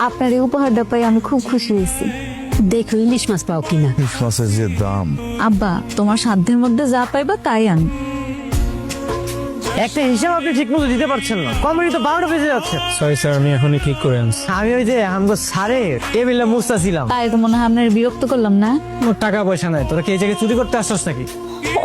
আপনার এই উপহারটা পাই আমি খুব খুশি হয়েছি। দেখো ইলিশ মাছ পাও কিনা। ইলিশ মাছের যে দাম। আব্বা, তোমার সাধ্যের মধ্যে যা পাইবা তাই আনি। একটা হিসাব আপনি ঠিক মতো দিতে পারছেন না, কমেডি তো 12টা বেজে যাচ্ছে। সরি স্যার, আমি এখনই ঠিক করে আনছি। আমি ওই যে আমগো সারে টেবিলে মুছতাছিলাম। তাই তো মনে হয় আপনার বিরক্ত করলাম না? মোর টাকা পয়সা নাই, তোরা কি এই জায়গায় চুরি করতে আসছস নাকি?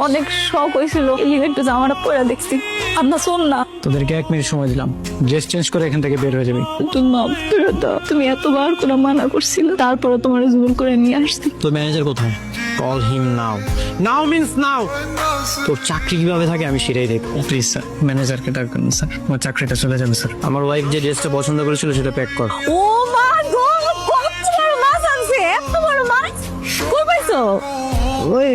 অনেক শখ হয়েছিল, এই একটু জামাটা পরে দেখছি। আপনার শোন না, তোদেরকে 1 মিনিট সময় দিলাম, ড্রেস চেঞ্জ করে এখান থেকে বের হয়ে যাবি। তুমি মাফ করে দাও। তুমি এতবার করে মানা করছিল, তারপরে তোমার জোর করে নিয়ে আসছি। তোর ম্যানেজার কোথায়? কল হিম নাও। নাও মিন্স নাও। তোর চাকরি কিভাবে থাকে আমি সেটাই দেখব। প্লিজ স্যার, ম্যানেজারকে ডাকবেন স্যার, আমার চাকরিটা চলে যাবে স্যার। আমার ওয়াইফ যে ড্রেসটা পছন্দ করেছিল সেটা প্যাক কর। ও মা গো, কত বড় মাছ আনছে! এত বড় মাছ কই পাইছো? ওই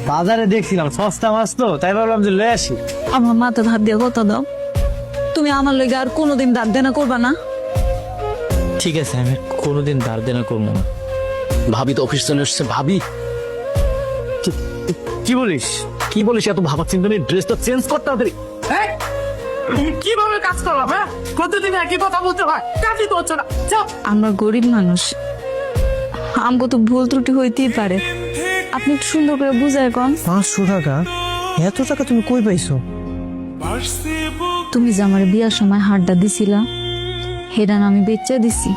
বাজারে দেখছিলাম সস্তা মাছ তো, তাই ভাবলাম যে লয়ে আসি। আমার মাথা ধার দিয়ে কথা দাও। তুমি আমার লগে আর কোনোদিন দাঁত দেনা করবা না? ঠিক আছে, আমি কোনোদিন ধার দেনা করবো না। ভাবি তো অফিস চলে এসছে। ভাবি কি বলিস? কি বলিস? এত ভাবার চিন্তা নেই, ড্রেসটা চেঞ্জ করতে হবে। কিভাবে কাজ করলাম? হ্যাঁ, প্রতিদিন একই কথা বলতে হয়, কাজই তো হচ্ছে না। চাপ। আমরা গরিব মানুষ, আমগো তো ভুল ত্রুটি হইতেই পারে। আপনি একটু সুন্দর করে বুঝায় কোন। 500 টাকা? এত টাকা তুমি কই পাইছো? তুমি যে আমার বিয়ার সময় হাড়টা দিছিলা, হেডা আমি বেচা দিছি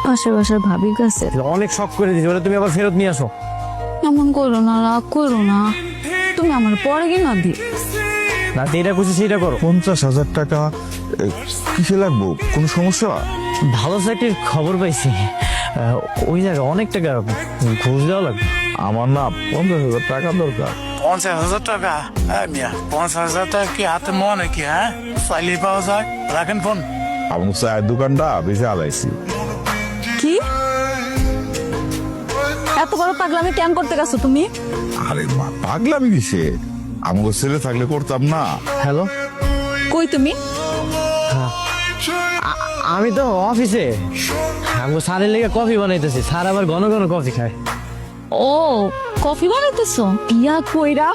পাশের বাসার ভাবির কাছে। অনেক শখ করে দিয়েছি, ওটা তুমি আবার ফেরত নিয়ে আসো। এমন করো না, রাগ করো না। তুমি আমার পরে কিনা দি। না যেটা খুশি সেটা করো। 50,000 টাকা কিসে লাগবো? কোনো সমস্যা? ভালো চাকরির খবর পাইছি, ওই জায়গায় অনেক টাকা ঘুষ দেওয়া লাগবে। আমার না 50,000 টাকা দরকার। 50,000 টাকা? হ্যাঁ মিয়া, 50,000 টাকা কি হাতে মনে নাকি? হ্যাঁ, চাইলেই পাওয়া যায়। রাখেন ফোন। আমার চায়ের দোকানটা বেশি আলাইছি। কি এত বড় পাগলামি কেন করতে গেছো তুমি? আরে মা, পাগলামি কিসে? আমার ছেলে থাকলে করতাম না। হ্যালো, কই তুমি? আমি তো অফিসে। আমি স্যারের লেগে কফি বানাইতেছি, স্যার আবার ঘন ঘন কফি খায়। ও, কফি বানাইতেছো? বিয়া কইরা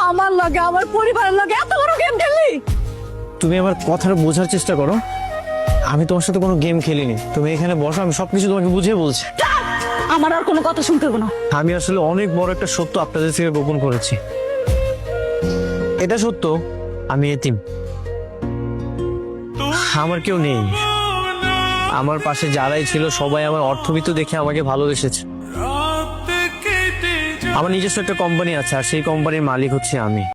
আমার লগে আমার পরিবারের লগে এত বড় গেম খেললি? তুমি আমার কথাটা বোঝার চেষ্টা করো, আমি তোমার সাথে কোনো গেম খেলিনি। তুমি এখানে বসো, আমি সবকিছু তোমাকে বুঝিয়ে বলছি। আমার আর কোনো কথা শুনতে হবে না। আমি আসলে অনেক বড় একটা সত্য আপনাদের থেকে গোপন করেছি। এটা সত্য, আমি এতিম, আমার কেউ নেই। আমার পাশে যারাই ছিল সবাই আমার অর্থবিত্ত দেখে আমাকে ভালোবেসেছে। আমার নিজস্ব একটা কোম্পানি আছে, আর সেই কোম্পানির মালিক হচ্ছে আমি।